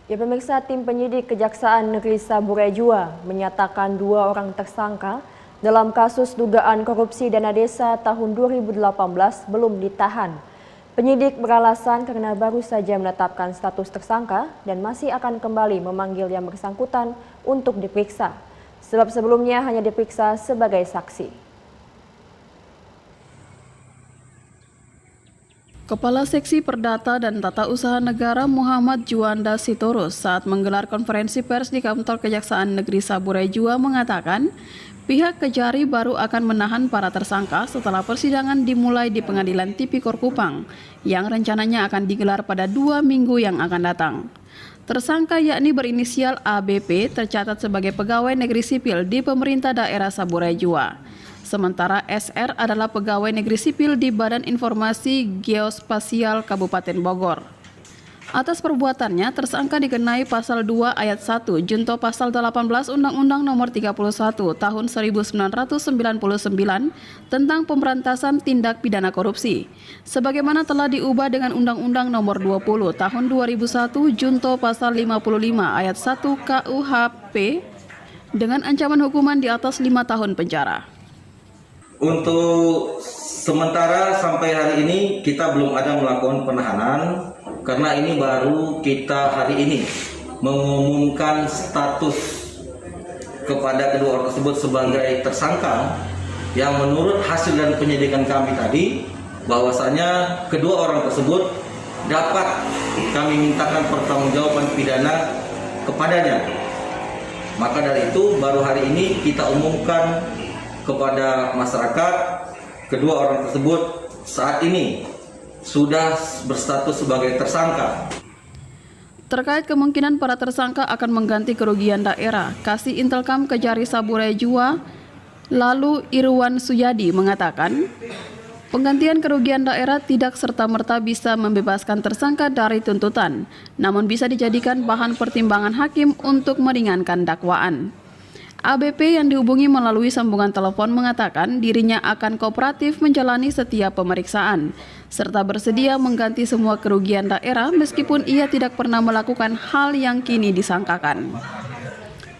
Ya, pemirsa, tim penyidik Kejaksaan Negeri Saburai Jua menyatakan 2 orang tersangka dalam kasus dugaan korupsi dana desa tahun 2018 belum ditahan. Penyidik beralasan karena baru saja menetapkan status tersangka dan masih akan kembali memanggil yang bersangkutan untuk diperiksa, sebab sebelumnya hanya diperiksa sebagai saksi. Kepala Seksi Perdata dan Tata Usaha Negara Muhammad Juanda Sitorus saat menggelar konferensi pers di kantor Kejaksaan Negeri Saburai Jua mengatakan pihak Kejari baru akan menahan para tersangka setelah persidangan dimulai di Pengadilan Tipikor Kupang yang rencananya akan digelar pada 2 minggu yang akan datang. Tersangka yakni berinisial ABP tercatat sebagai pegawai negeri sipil di pemerintah daerah Saburai Jua. Sementara SR adalah pegawai negeri sipil di Badan Informasi Geospasial Kabupaten Bogor. Atas perbuatannya, tersangka dikenai Pasal 2 Ayat 1 Junto Pasal 18 Undang-Undang Nomor 31 Tahun 1999 tentang Pemberantasan Tindak Pidana Korupsi, sebagaimana telah diubah dengan Undang-Undang Nomor 20 Tahun 2001 Junto Pasal 55 Ayat 1 KUHP dengan ancaman hukuman di atas 5 tahun penjara. Untuk sementara sampai hari ini kita belum ada melakukan penahanan karena ini baru kita hari ini mengumumkan status kepada kedua orang tersebut sebagai tersangka yang menurut hasil dan penyidikan kami tadi bahwasanya kedua orang tersebut dapat kami mintakan pertanggungjawaban pidana kepadanya. Maka dari itu baru hari ini kita umumkan kepada masyarakat kedua orang tersebut saat ini sudah berstatus sebagai tersangka. Terkait kemungkinan para tersangka akan mengganti kerugian daerah, Kasih Intelkam Kejari Saburai Jua, lalu Irwan Suyadi mengatakan, penggantian kerugian daerah tidak serta-merta bisa membebaskan tersangka dari tuntutan, namun bisa dijadikan bahan pertimbangan hakim untuk meringankan dakwaan. ABP yang dihubungi melalui sambungan telepon mengatakan dirinya akan kooperatif menjalani setiap pemeriksaan, serta bersedia mengganti semua kerugian daerah meskipun ia tidak pernah melakukan hal yang kini disangkakan.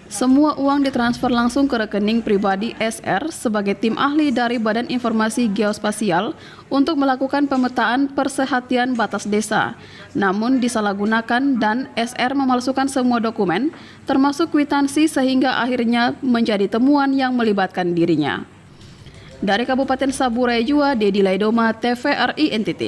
Semua uang ditransfer langsung ke rekening pribadi SR sebagai tim ahli dari Badan Informasi Geospasial untuk melakukan pemetaan persehatian batas desa. Namun disalahgunakan dan SR memalsukan semua dokumen, termasuk kwitansi sehingga akhirnya menjadi temuan yang melibatkan dirinya. Dari Kabupaten Saburai Jua, Dedi Laidoma, TVRI NTT.